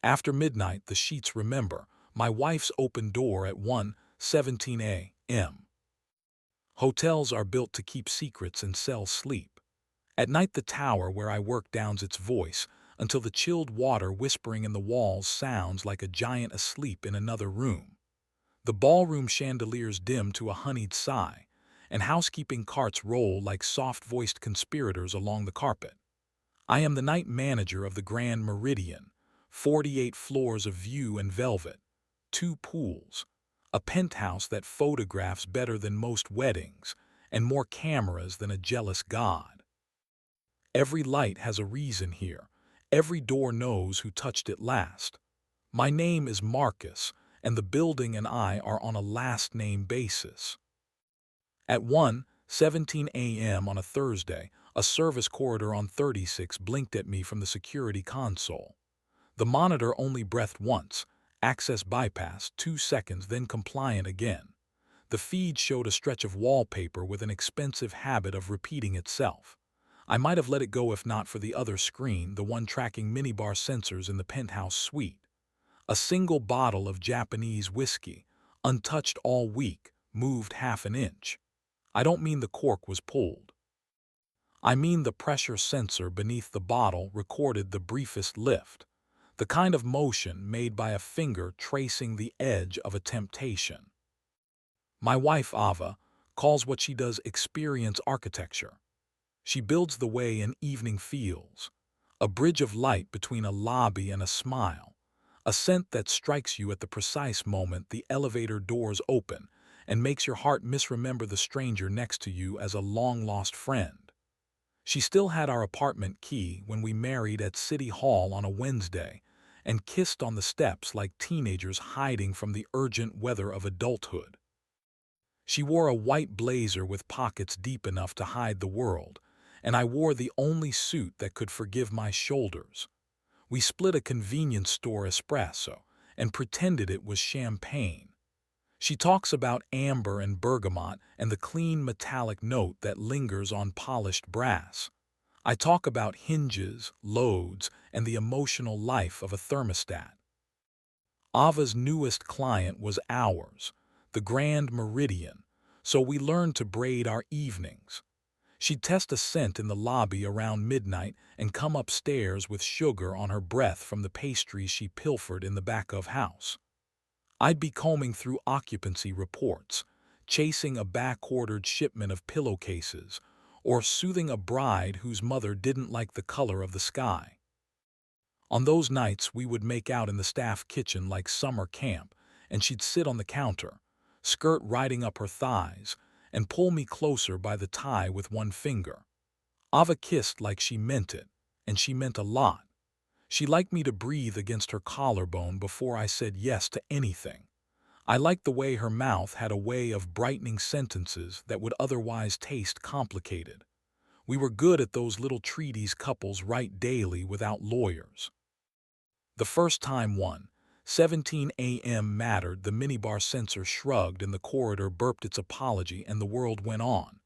After midnight, the sheets remember my wife's open door at 1:17 a.m. Hotels are built to keep secrets and sell sleep. At night the tower where I work downs its voice until the chilled water whispering in the walls sounds like a giant asleep in another room. The ballroom chandeliers dim to a honeyed sigh, and housekeeping carts roll like soft-voiced conspirators along the carpet. I am the night manager of the Grand Meridian, 48 floors of view and velvet, 2 pools, a penthouse that photographs better than most weddings, and more cameras than a jealous god. Every light has a reason here. Every door knows who touched it last. My name is Marcus, and the building and I are on a last-name basis. At 1:17 a.m. on a Thursday, a service corridor on 36 blinked at me from the security console. The monitor only breathed once, access bypassed, 2 seconds, then compliant again. The feed showed a stretch of wallpaper with an expensive habit of repeating itself. I might have let it go if not for the other screen, the one tracking minibar sensors in the penthouse suite. A single bottle of Japanese whiskey, untouched all week, moved half an inch. I don't mean the cork was pulled. I mean the pressure sensor beneath the bottle recorded the briefest lift, the kind of motion made by a finger tracing the edge of a temptation. My wife, Ava, calls what she does experience architecture. She builds the way an evening feels, a bridge of light between a lobby and a smile, a scent that strikes you at the precise moment the elevator doors open and makes your heart misremember the stranger next to you as a long-lost friend. She still had our apartment key when we married at City Hall on a Wednesday and kissed on the steps like teenagers hiding from the urgent weather of adulthood. She wore a white blazer with pockets deep enough to hide the world, and I wore the only suit that could forgive my shoulders. We split a convenience store espresso and pretended it was champagne. She talks about amber and bergamot and the clean metallic note that lingers on polished brass. I talk about hinges, loads, and the emotional life of a thermostat. Ava's newest client was ours, the Grand Meridian, so we learned to braid our evenings. She'd test a scent in the lobby around midnight and come upstairs with sugar on her breath from the pastries she pilfered in the back of house. I'd be combing through occupancy reports, chasing a back-ordered shipment of pillowcases, or soothing a bride whose mother didn't like the color of the sky. On those nights, we would make out in the staff kitchen like summer camp, and she'd sit on the counter, skirt riding up her thighs, and pull me closer by the tie with one finger. Ava kissed like she meant it, and she meant a lot. She liked me to breathe against her collarbone before I said yes to anything. I liked the way her mouth had a way of brightening sentences that would otherwise taste complicated. We were good at those little treaties couples write daily without lawyers. The first time 1:17 a.m. mattered, the minibar sensor shrugged and the corridor burped its apology and the world went on.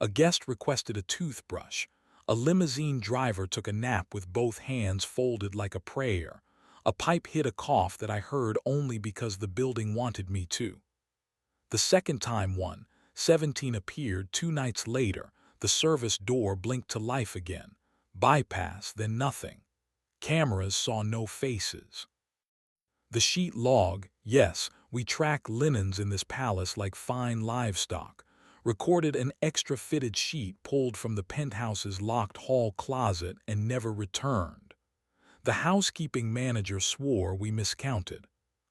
A guest requested a toothbrush. A limousine driver took a nap with both hands folded like a prayer. A pipe hit a cough that I heard only because the building wanted me to. The second time 1:17 appeared 2 nights later, the service door blinked to life again. Bypass, then nothing. Cameras saw no faces. The sheet log, yes, we track linens in this palace like fine livestock, recorded an extra fitted sheet pulled from the penthouse's locked hall closet and never returned. The housekeeping manager swore we miscounted.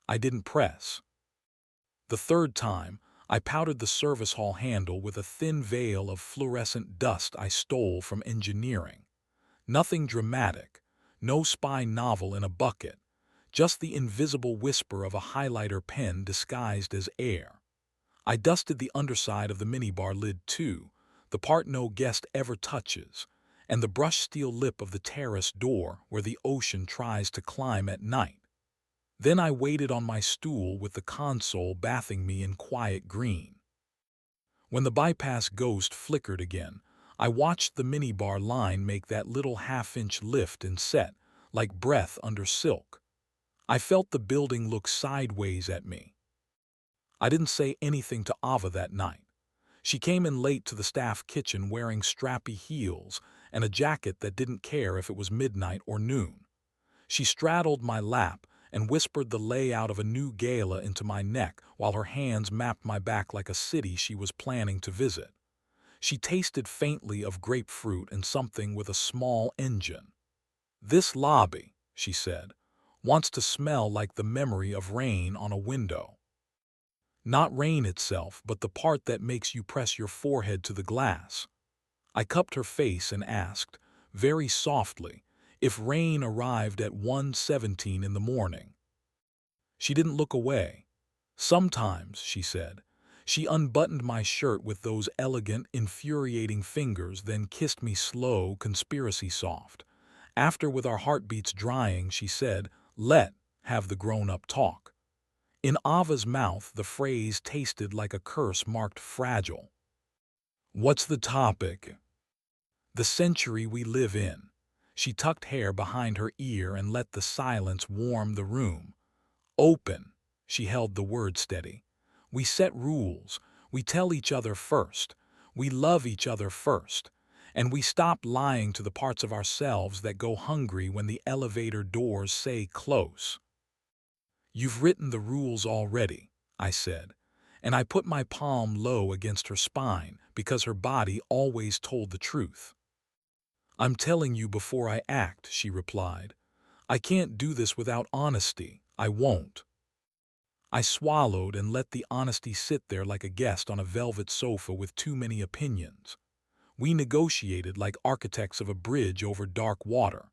I didn't press. The third time, I powdered the service hall handle with a thin veil of fluorescent dust I stole from engineering. Nothing dramatic, no spy novel in a bucket, just the invisible whisper of a highlighter pen disguised as air. I dusted the underside of the minibar lid too, the part no guest ever touches, and the brushed steel lip of the terrace door where the ocean tries to climb at night. Then I waited on my stool with the console bathing me in quiet green. When the bypass ghost flickered again, I watched the minibar line make that little half-inch lift and set, like breath under silk. I felt the building look sideways at me. I didn't say anything to Ava that night. She came in late to the staff kitchen wearing strappy heels and a jacket that didn't care if it was midnight or noon. She straddled my lap and whispered the layout of a new gala into my neck while her hands mapped my back like a city she was planning to visit. She tasted faintly of grapefruit and something with a small engine. "This lobby," she said, "wants to smell like the memory of rain on a window. Not rain itself, but the part that makes you press your forehead to the glass." I cupped her face and asked, very softly, if rain arrived at 1:17 in the morning. She didn't look away. "Sometimes," she said. She unbuttoned my shirt with those elegant, infuriating fingers, then kissed me slow, conspiracy soft. After, with our heartbeats drying, she said, "Let have the grown-up talk." In Ava's mouth, the phrase tasted like a curse marked fragile. "What's the topic?" "The century we live in." She tucked hair behind her ear and let the silence warm the room. "Open." She held the word steady. "We set rules. We tell each other first. We love each other first. And we stop lying to the parts of ourselves that go hungry when the elevator doors say close." "You've written the rules already," I said, and I put my palm low against her spine because her body always told the truth. "I'm telling you before I act," she replied. "I can't do this without honesty. I won't." I swallowed and let the honesty sit there like a guest on a velvet sofa with too many opinions. We negotiated like architects of a bridge over dark water.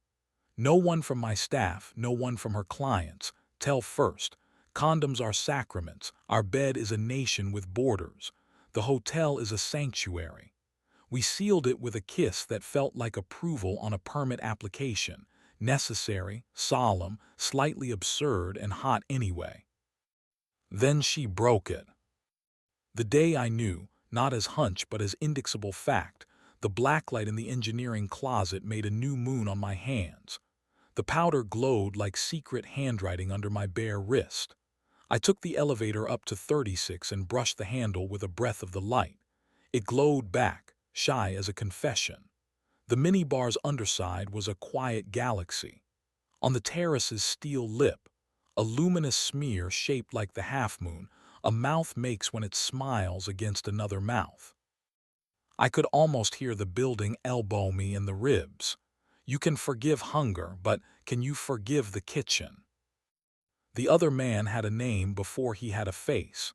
No one from my staff, no one from her clients. Tell first. Condoms are sacraments. Our bed is a nation with borders. The hotel is a sanctuary. We sealed it with a kiss that felt like approval on a permit application. Necessary, solemn, slightly absurd, and hot anyway. Then she broke it. The day I knew, not as hunch but as indexable fact, the blacklight in the engineering closet made a new moon on my hands. The powder glowed like secret handwriting under my bare wrist. I took the elevator up to 36 and brushed the handle with a breath of the light. It glowed back, shy as a confession. The minibar's underside was a quiet galaxy. On the terrace's steel lip, a luminous smear shaped like the half-moon a mouth makes when it smiles against another mouth. I could almost hear the building elbow me in the ribs. You can forgive hunger, but can you forgive the kitchen? The other man had a name before he had a face.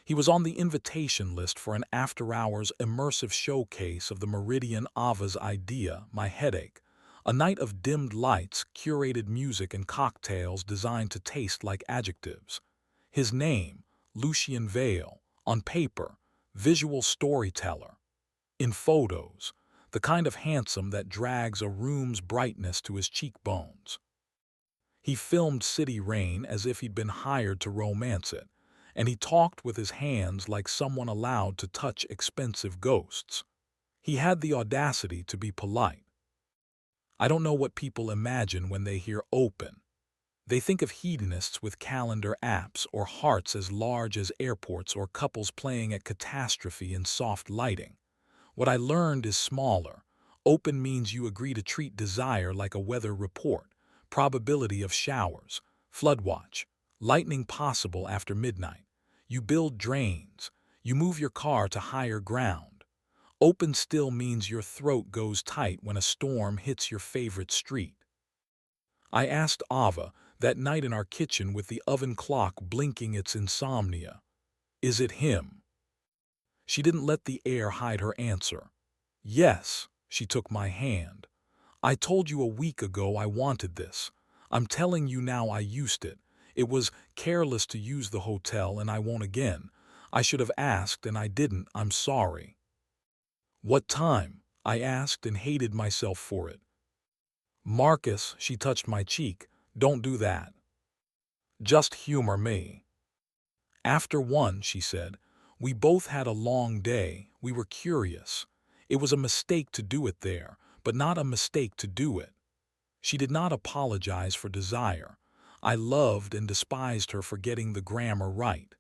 He was on the invitation list for an after-hours immersive showcase of the Meridian Ava's idea, My Headache, a night of dimmed lights, curated music, and cocktails designed to taste like adjectives. His name, Lucian Vale, on paper, visual storyteller. In photos, the kind of handsome that drags a room's brightness to his cheekbones. He filmed city rain as if he'd been hired to romance it, and he talked with his hands like someone allowed to touch expensive ghosts. He had the audacity to be polite. I don't know what people imagine when they hear open. They think of hedonists with calendar apps or hearts as large as airports or couples playing at catastrophe in soft lighting. What I learned is smaller. Open means you agree to treat desire like a weather report, probability of showers, flood watch, lightning possible after midnight. You build drains. You move your car to higher ground. Open still means your throat goes tight when a storm hits your favorite street. I asked Ava that night in our kitchen with the oven clock blinking its insomnia, "Is it him?" She didn't let the air hide her answer. "Yes." She took my hand. "I told you a week ago I wanted this. I'm telling you now I used it. It was careless to use the hotel and I won't again. I should have asked and I didn't. I'm sorry." "What time?" I asked and hated myself for it. "Marcus," she touched my cheek, "don't do that. Just humor me." "After 1," she said. "We both had a long day. We were curious. It was a mistake to do it there, but not a mistake to do it." She did not apologize for desire. I loved and despised her for getting the grammar right.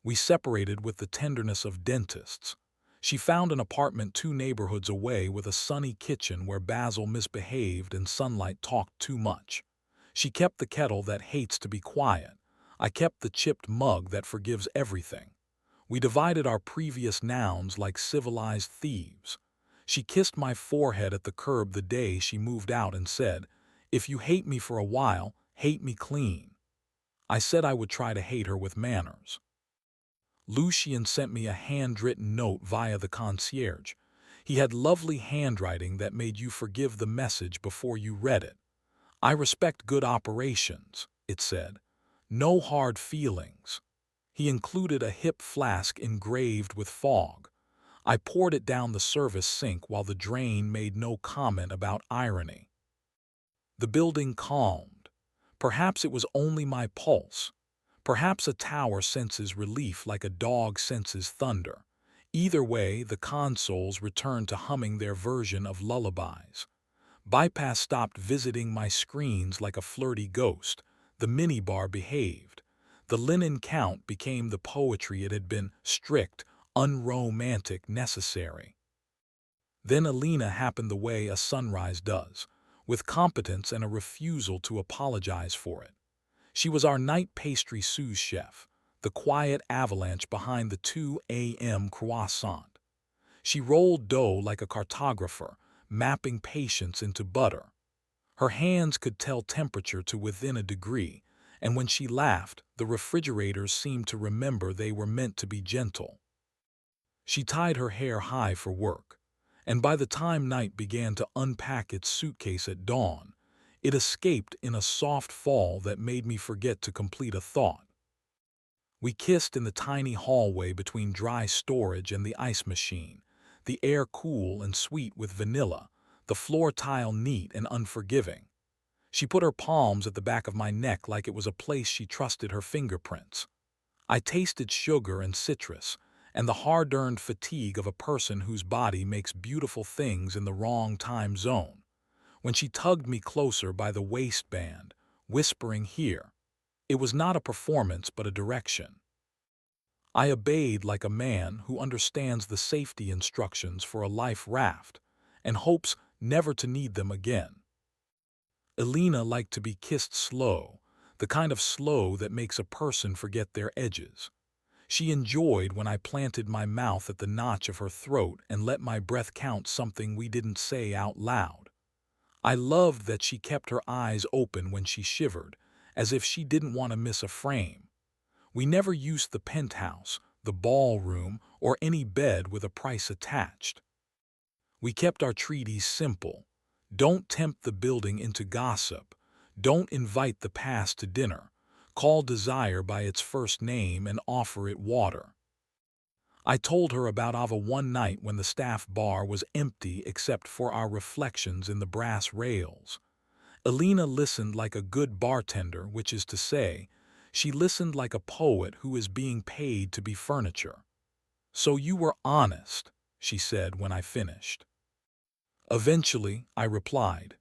We separated with the tenderness of dentists. She found an apartment 2 neighborhoods away with a sunny kitchen where Basil misbehaved and sunlight talked too much. She kept the kettle that hates to be quiet. I kept the chipped mug that forgives everything. We divided our previous nouns like civilized thieves. She kissed my forehead at the curb the day she moved out and said, "If you hate me for a while, hate me clean." I said I would try to hate her with manners. Lucien sent me a handwritten note via the concierge. He had lovely handwriting that made you forgive the message before you read it. "I respect good operations," it said. "No hard feelings." He included a hip flask engraved with fog. I poured it down the service sink while the drain made no comment about irony. The building calmed. Perhaps it was only my pulse. Perhaps a tower senses relief like a dog senses thunder. Either way, the consoles returned to humming their version of lullabies. Bypass stopped visiting my screens like a flirty ghost. The minibar behaved. The linen count became the poetry it had been: strict, unromantic, necessary. Then Alina happened the way a sunrise does, with competence and a refusal to apologize for it. She was our night pastry sous chef, the quiet avalanche behind the 2 a.m. croissant. She rolled dough like a cartographer, mapping patience into butter. Her hands could tell temperature to within a degree, and when she laughed, the refrigerators seemed to remember they were meant to be gentle. She tied her hair high for work, and by the time night began to unpack its suitcase at dawn, it escaped in a soft fall that made me forget to complete a thought. We kissed in the tiny hallway between dry storage and the ice machine, the air cool and sweet with vanilla, the floor tile neat and unforgiving. She put her palms at the back of my neck like it was a place she trusted her fingerprints. I tasted sugar and citrus, and the hard-earned fatigue of a person whose body makes beautiful things in the wrong time zone. When she tugged me closer by the waistband, whispering "here," it was not a performance but a direction. I obeyed like a man who understands the safety instructions for a life raft and hopes never to need them again. Alina liked to be kissed slow, the kind of slow that makes a person forget their edges. She enjoyed when I planted my mouth at the notch of her throat and let my breath count something we didn't say out loud. I loved that she kept her eyes open when she shivered, as if she didn't want to miss a frame. We never used the penthouse, the ballroom, or any bed with a price attached. We kept our treaties simple. Don't tempt the building into gossip. Don't invite the past to dinner. Call desire by its first name and offer it water. I told her about Ava one night when the staff bar was empty except for our reflections in the brass rails. Alina listened like a good bartender, which is to say, she listened like a poet who is being paid to be furniture. "So you were honest," she said when I finished. "Eventually," I replied.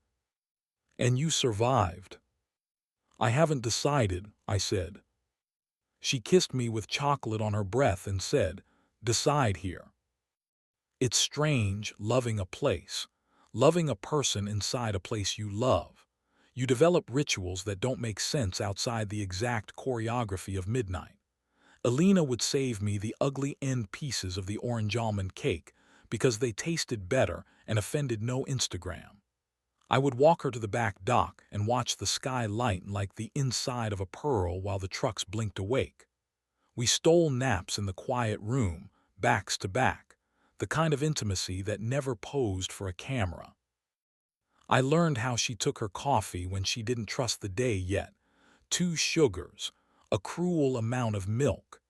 "And you survived." "I haven't decided," I said. She kissed me with chocolate on her breath and said, "Decide here." It's strange loving a place, loving a person inside a place you love. You develop rituals that don't make sense outside the exact choreography of midnight. Alina would save me the ugly end pieces of the orange almond cake because they tasted better and offended no Instagram. I would walk her to the back dock and watch the sky lighten like the inside of a pearl while the trucks blinked awake. We stole naps in the quiet room, backs to back, the kind of intimacy that never posed for a camera. I learned how she took her coffee when she didn't trust the day yet: 2 sugars, a cruel amount of milk.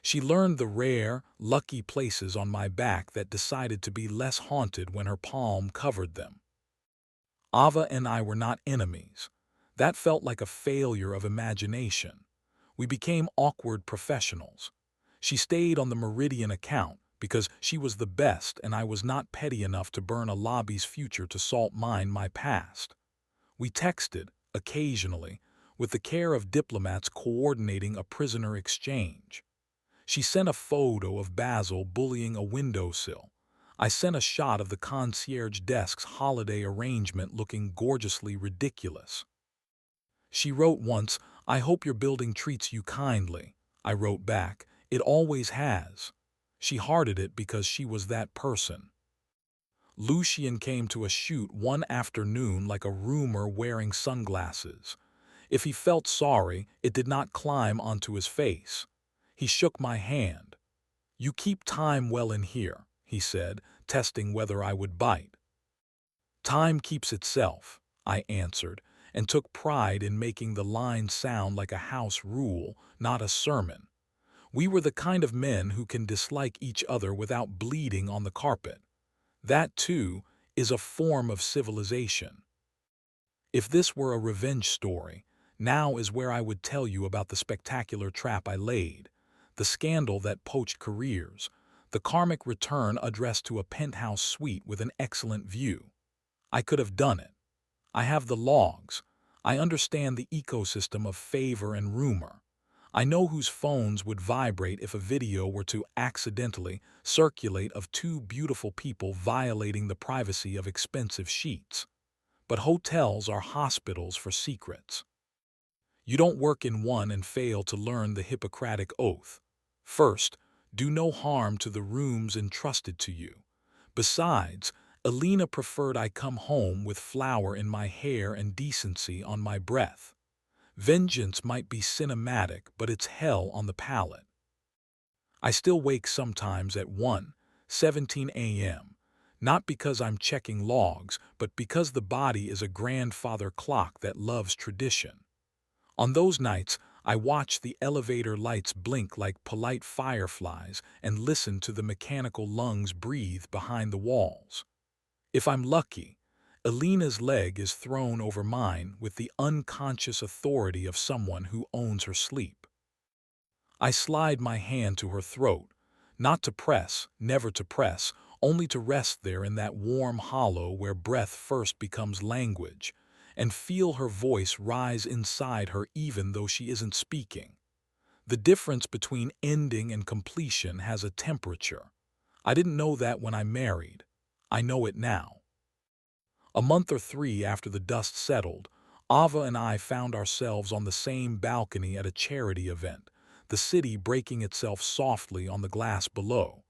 She learned the rare, lucky places on my back that decided to be less haunted when her palm covered them. Ava and I were not enemies. That felt like a failure of imagination. We became awkward professionals. She stayed on the Meridian account because she was the best and I was not petty enough to burn a lobby's future to salt mine my past. We texted, occasionally, with the care of diplomats coordinating a prisoner exchange. She sent a photo of Basil bullying a windowsill. I sent a shot of the concierge desk's holiday arrangement looking gorgeously ridiculous. She wrote once, "I hope your building treats you kindly." I wrote back, "It always has." She hearted it because she was that person. Lucien came to a shoot one afternoon like a rumor wearing sunglasses. If he felt sorry, it did not climb onto his face. He shook my hand. "You keep time well in here," he said, testing whether I would bite. "Time keeps itself," I answered, and took pride in making the line sound like a house rule, not a sermon. We were the kind of men who can dislike each other without bleeding on the carpet. That, too, is a form of civilization. If this were a revenge story, now is where I would tell you about the spectacular trap I laid, the scandal that poached careers, the karmic return addressed to a penthouse suite with an excellent view. I could have done it. I have the logs. I understand the ecosystem of favor and rumor. I know whose phones would vibrate if a video were to accidentally circulate of two beautiful people violating the privacy of expensive sheets. But hotels are hospitals for secrets. You don't work in one and fail to learn the Hippocratic Oath. First, do no harm to the rooms entrusted to you. Besides, Alina preferred I come home with flour in my hair and decency on my breath. Vengeance might be cinematic, but it's hell on the palate. I still wake sometimes at 1:17 a.m., not because I'm checking logs, but because the body is a grandfather clock that loves tradition. On those nights, I watch the elevator lights blink like polite fireflies and listen to the mechanical lungs breathe behind the walls. If I'm lucky, Alina's leg is thrown over mine with the unconscious authority of someone who owns her sleep. I slide my hand to her throat, not to press, never to press, only to rest there in that warm hollow where breath first becomes language, and feel her voice rise inside her even though she isn't speaking. The difference between ending and completion has a temperature. I didn't know that when I married. I know it now. A month or three after the dust settled, Ava and I found ourselves on the same balcony at a charity event, the city breaking itself softly on the glass below.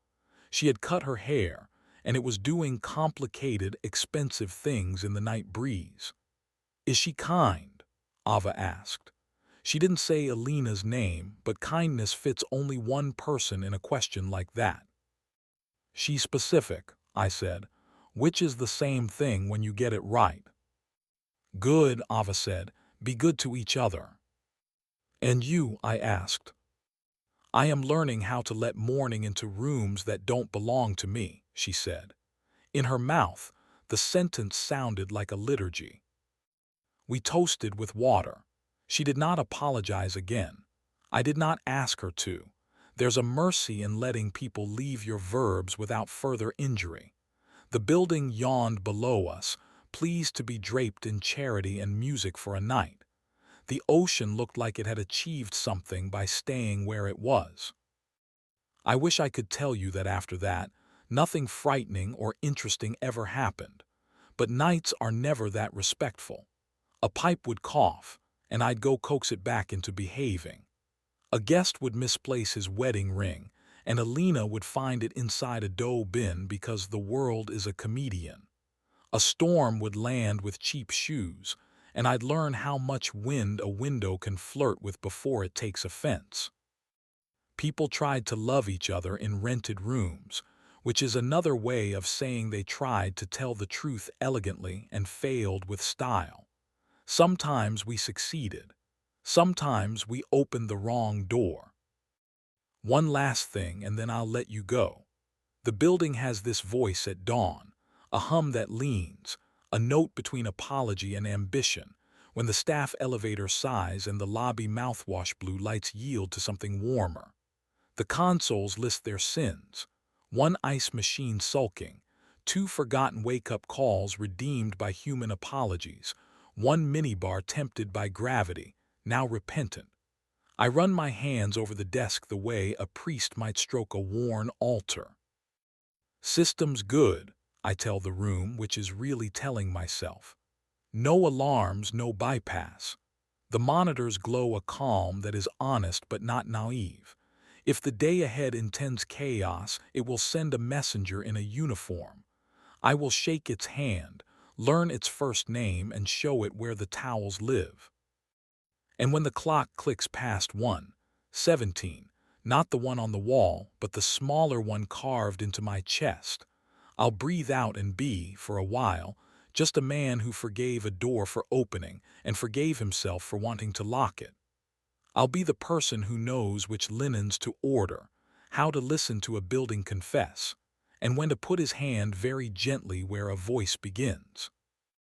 She had cut her hair, and it was doing complicated, expensive things in the night breeze. "Is she kind?" Ava asked. She didn't say Alina's name, but kindness fits only one person in a question like that. "She's specific," I said, "which is the same thing when you get it right." "Good," Ava said. "Be good to each other." "And you?" I asked. "I am learning how to let morning into rooms that don't belong to me," she said. In her mouth, the sentence sounded like a liturgy. We toasted with water. She did not apologize again. I did not ask her to. There's a mercy in letting people leave your verbs without further injury. The building yawned below us, pleased to be draped in charity and music for a night. The ocean looked like it had achieved something by staying where it was. I wish I could tell you that after that, nothing frightening or interesting ever happened. But nights are never that respectful. A pipe would cough, and I'd go coax it back into behaving. A guest would misplace his wedding ring, and Alina would find it inside a dough bin because the world is a comedian. A storm would land with cheap shoes, and I'd learn how much wind a window can flirt with before it takes offense. People tried to love each other in rented rooms, which is another way of saying they tried to tell the truth elegantly and failed with style. Sometimes we succeeded. Sometimes we opened the wrong door. One last thing, and then I'll let you go. The building has this voice at dawn, a hum that leans, a note between apology and ambition, when the staff elevator sighs and the lobby mouthwash blue lights yield to something warmer. The consoles list their sins: one ice machine sulking, two forgotten wake-up calls redeemed by human apologies, one minibar tempted by gravity, now repentant. I run my hands over the desk the way a priest might stroke a worn altar. System's good, I tell the room, which is really telling myself. No alarms, no bypass. The monitors glow a calm that is honest but not naive. If the day ahead intends chaos, it will send a messenger in a uniform. I will shake its hand, learn its first name, and show it where the towels live. And when the clock clicks past 1:17, not the one on the wall, but the smaller one carved into my chest, I'll breathe out and be, for a while, just a man who forgave a door for opening and forgave himself for wanting to lock it. I'll be the person who knows which linens to order, how to listen to a building confess, and when to put his hand very gently where a voice begins.